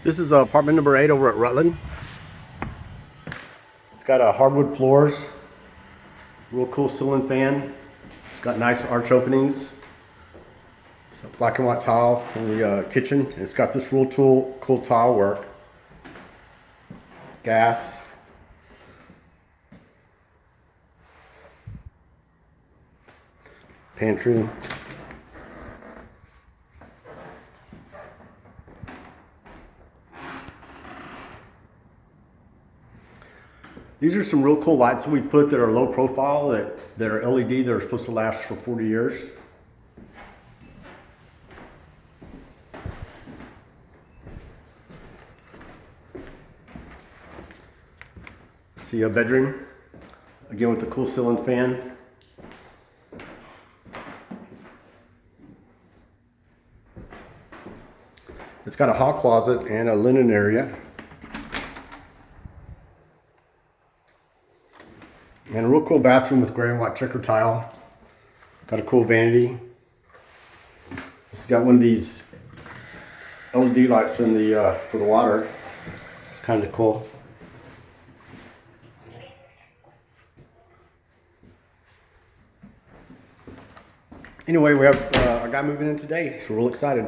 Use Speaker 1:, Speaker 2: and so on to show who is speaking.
Speaker 1: This is apartment number 8 over at Rutland. It's got hardwood floors, real cool ceiling fan. It's got nice arch openings. It's a black and white tile in the kitchen. It's got this real cool tile work. Gas. Pantry. These are some real cool lights that we put that are low profile, that are LED, that are supposed to last for 40 years. See a bedroom, again with the cool ceiling fan. It's got a hot closet and a linen area. And a real cool bathroom with gray and white checker tile. Got a cool vanity. It's got one of these LED lights in the for the water. It's kind of cool. Anyway, we have a guy moving in today, so we're real excited.